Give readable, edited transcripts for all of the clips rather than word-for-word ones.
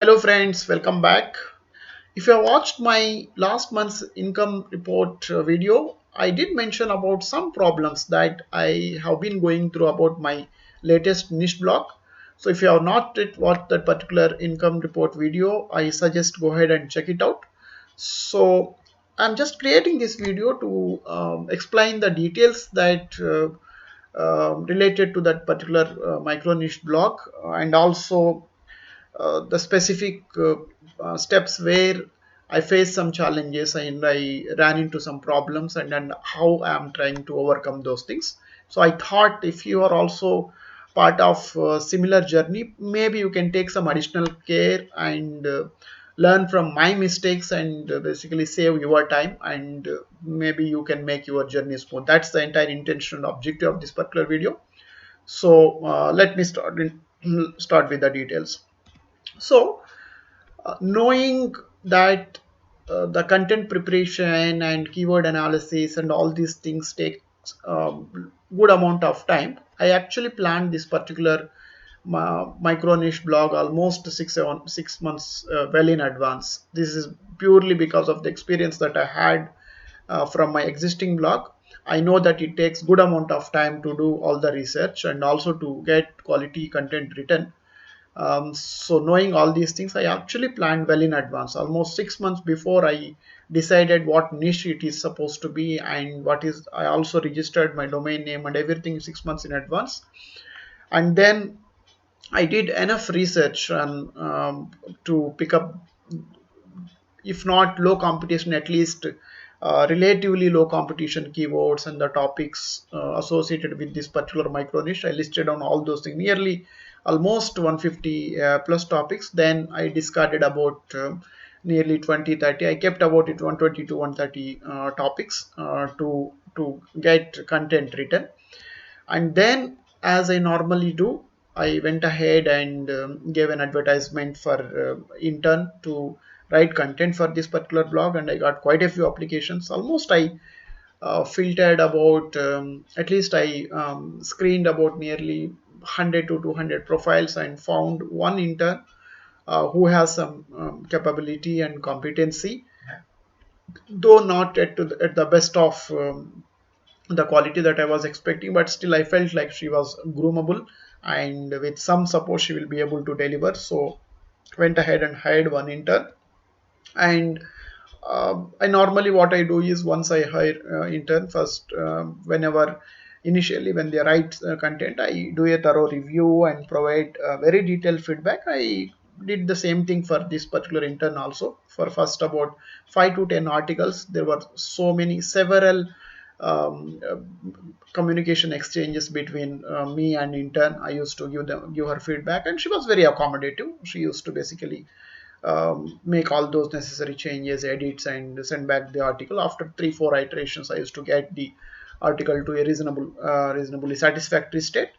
Hello friends, welcome back. If you have watched my last month's income report video, I did mention about some problems that I have been going through about my latest niche blog. So if you have not yet watched that particular income report video, I suggest go ahead and check it out. So I'm just creating this video to explain the details that related to that particular micro niche blog, and also the specific steps where I faced some challenges and I ran into some problems, and then how I'm trying to overcome those things. So I thought if you are also part of a similar journey, maybe you can take some additional care and learn from my mistakes and basically save your time, and maybe you can make your journey smooth. That's the entire intention and objective of this particular video. So let me start with the details. So knowing that the content preparation and keyword analysis and all these things take good amount of time, I actually planned this particular micro niche blog almost 6 months well in advance. This is purely because of the experience that I had from my existing blog. I know that it takes good amount of time to do all the research and also to get quality content written. So knowing all these things, I actually planned well in advance, almost 6 months before I decided what niche it is supposed to be, and what is, I also registered my domain name and everything 6 months in advance. And then I did enough research to pick up, if not low competition, at least relatively low competition keywords and the topics associated with this particular micro niche. I listed on all those things, nearly almost 150 plus topics. Then I discarded about nearly 20-30. I kept about it 120 to 130 topics to get content written. And then, as I normally do, I went ahead and gave an advertisement for Intern to write content for this particular blog, and I got quite a few applications. Almost I filtered about, at least I screened about nearly 100 to 200 profiles and found one intern who has some capability and competency, though not at the best of the quality that I was expecting, but still I felt like she was groomable, and with some support she will be able to deliver. So went ahead and hired one intern. And I normally, what I do is, once I hire intern, first whenever initially when they write content, I do a thorough review and provide very detailed feedback. I did the same thing for this particular intern also. For first about 5 to 10 articles, there were so many, several um, uh, communication exchanges between me and intern. I used to give her feedback, and she was very accommodative. She used to basically make all those necessary changes, edits, and send back the article. After 3-4 iterations, I used to get the article to a reasonably satisfactory state.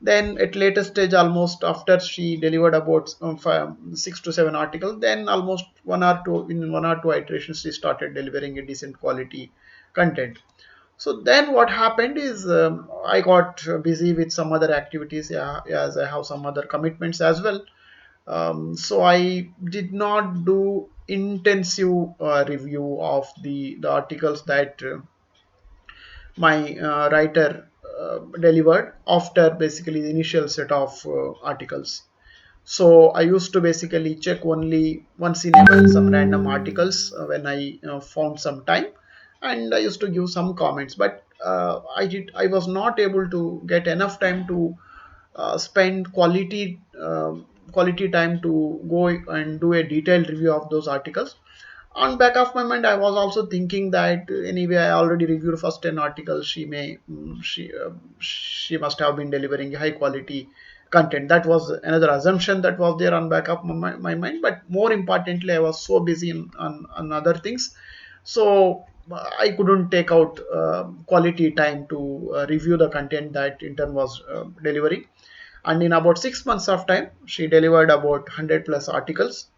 Then at later stage, almost after she delivered about 6 to 7 articles, then almost 1 or 2 iterations, she started delivering a decent quality content. So then what happened is, I got busy with some other activities, yeah, as I have some other commitments as well. So I did not do intensive review of the articles that my writer delivered after basically the initial set of articles. So I used to basically check only once in a while some random articles when I found some time, and I used to give some comments. But I was not able to get enough time to spend quality time to go and do a detailed review of those articles. On back of my mind, I was also thinking that anyway I already reviewed first 10 articles. She must have been delivering high quality content. That was another assumption that was there on back of my mind. But more importantly, I was so busy on other things, so I couldn't take out quality time to review the content that intern was delivering. And in about 6 months of time, she delivered about 100 plus articles.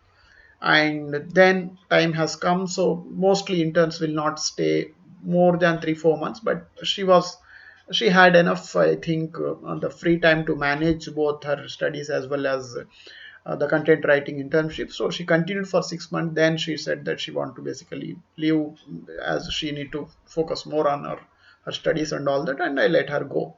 And then time has come, so mostly interns will not stay more than 3-4 months, but she had enough, I think, on the free time to manage both her studies as well as the content writing internship. So she continued for 6 months. Then she said that she want to basically leave, as she need to focus more on her studies and all that, and I let her go.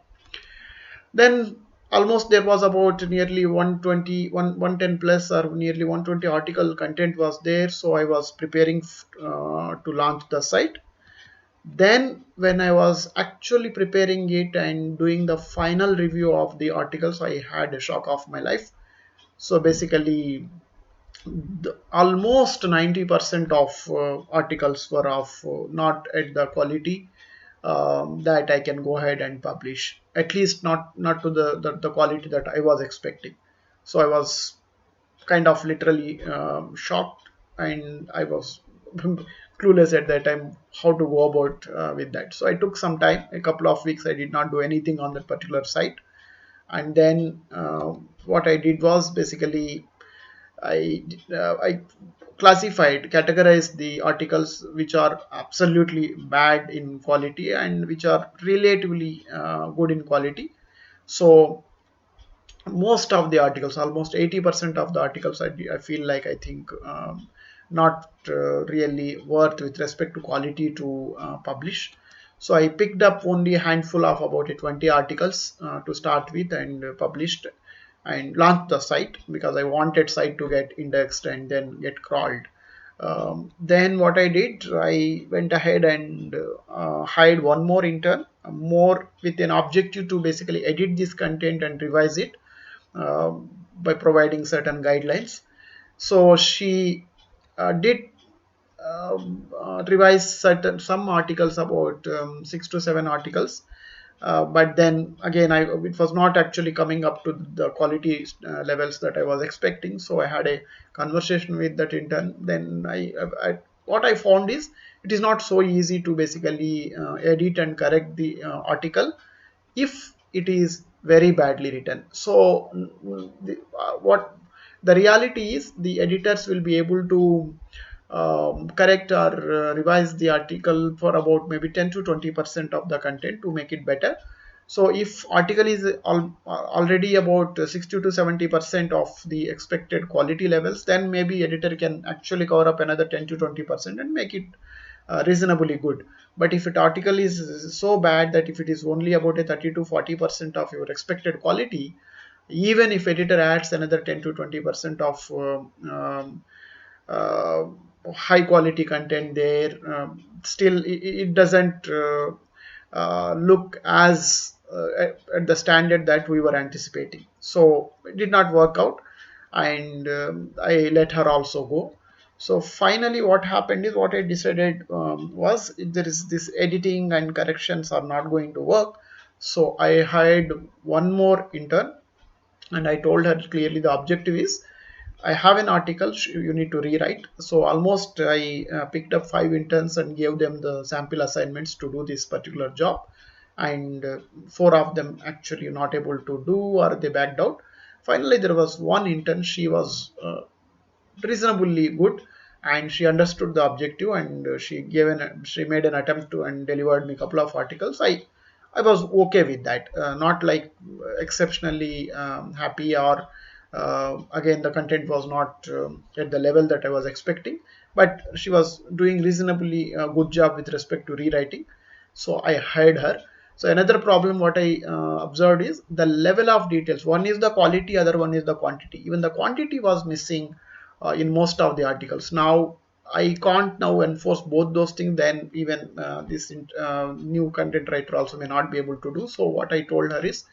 Then almost there was about nearly 120, 110 plus or nearly 120 article content was there. So I was preparing to launch the site. Then when I was actually preparing it and doing the final review of the articles, I had a shock of my life. So basically, almost 90% of articles were of not at the quality that I can go ahead and publish. At least not to the quality that I was expecting. So I was kind of literally shocked, and I was clueless at that time how to go about with that. So I took some time, a couple of weeks. I did not do anything on that particular site, and then what I did was basically I classified, categorized the articles which are absolutely bad in quality and which are relatively good in quality. So most of the articles, almost 80% of the articles, I feel like, I think, not really worth with respect to quality to publish. So I picked up only a handful of about 20 articles to start with, and published and launched the site, because I wanted site to get indexed and then get crawled. Then what I did, I went ahead and hired one more intern, more with an objective to basically edit this content and revise it uh, by providing certain guidelines. So she did revise some articles, about 6 to 7 articles. But then again, it was not actually coming up to the quality levels that I was expecting. So I had a conversation with that intern. Then what I found is it is not so easy to basically edit and correct the article if it is very badly written. So what the reality is, the editors will be able to correct or revise the article for about maybe 10 to 20% of the content to make it better. So if article is already about 60 to 70% of the expected quality levels, then maybe editor can actually cover up another 10 to 20% and make it reasonably good. But if an article is so bad that if it is only about a 30 to 40% of your expected quality, even if editor adds another 10 to 20% of uh, high quality content there, still it doesn't look as at the standard that we were anticipating. So it did not work out, and I let her also go. So finally what happened is, what I decided was, if there is this editing and corrections are not going to work, so I hired one more intern, and I told her clearly the objective is, I have an article you need to rewrite. So almost I picked up 5 interns and gave them the sample assignments to do this particular job, and 4 of them actually not able to do, or they backed out. Finally, there was one intern. She was reasonably good, and she understood the objective, and she made an attempt to and delivered me a couple of articles. I was okay with that, not like exceptionally happy, or again the content was not at the level that I was expecting, but she was doing reasonably good job with respect to rewriting. So I hired her. So another problem what I observed is the level of details. One is the quality, other one is the quantity. Even the quantity was missing in most of the articles. Now I can't now enforce both those things. Then even this new content writer also may not be able to do. So what I told her is,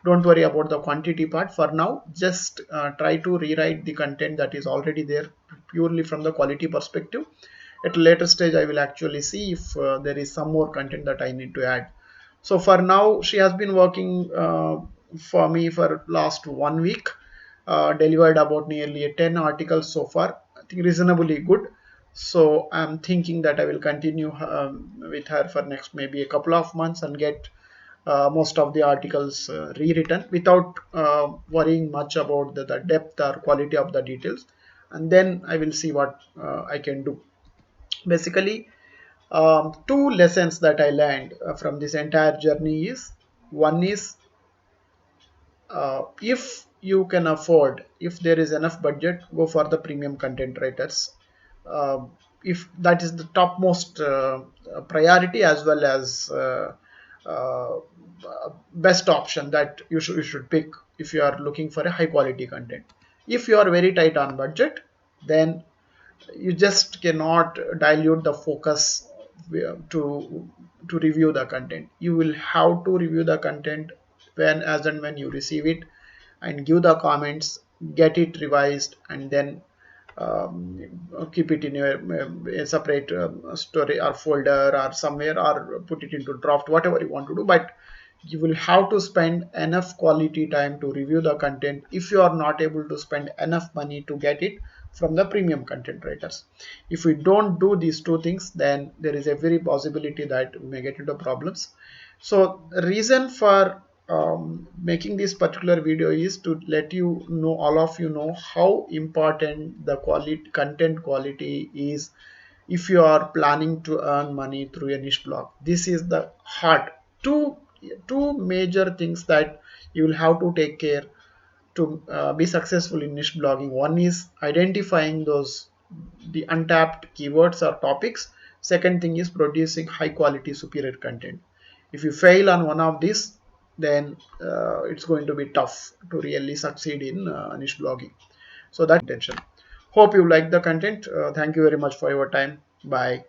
don't worry about the quantity part for now. Just try to rewrite the content that is already there purely from the quality perspective. At a later stage, I will actually see if there is some more content that I need to add. So for now, she has been working for me for last 1 week, delivered about nearly 10 articles so far. I think reasonably good. So I'm thinking that I will continue with her for next maybe a couple of months and get most of the articles rewritten without worrying much about the depth or quality of the details. And then I will see what I can do. Basically, 2 lessons that I learned from this entire journey is, one is, if you can afford, if there is enough budget, go for the premium content writers. uh, if that is the topmost priority, as well as uh, best option that you should pick if you are looking for a high quality content. If you are very tight on budget, then you just cannot dilute the focus to review the content. You will have to review the content when, as and when you receive it, and give the comments, get it revised, and then keep it in a separate story or folder or somewhere, or put it into draft, whatever you want to do. But you will have to spend enough quality time to review the content if you are not able to spend enough money to get it from the premium content writers. If we don't do these two things, then there is a very possibility that we may get into problems. So the reason for making this particular video is to let you know, all of you know, how important the quality content quality is if you are planning to earn money through a niche blog. This is the heart. Two major things that you will have to take care to be successful in niche blogging. One is identifying those the untapped keywords or topics. Second thing is producing high quality superior content. If you fail on one of these, then it's going to be tough to really succeed in niche blogging. So that's intention. Hope you like the content. Thank you very much for your time. Bye.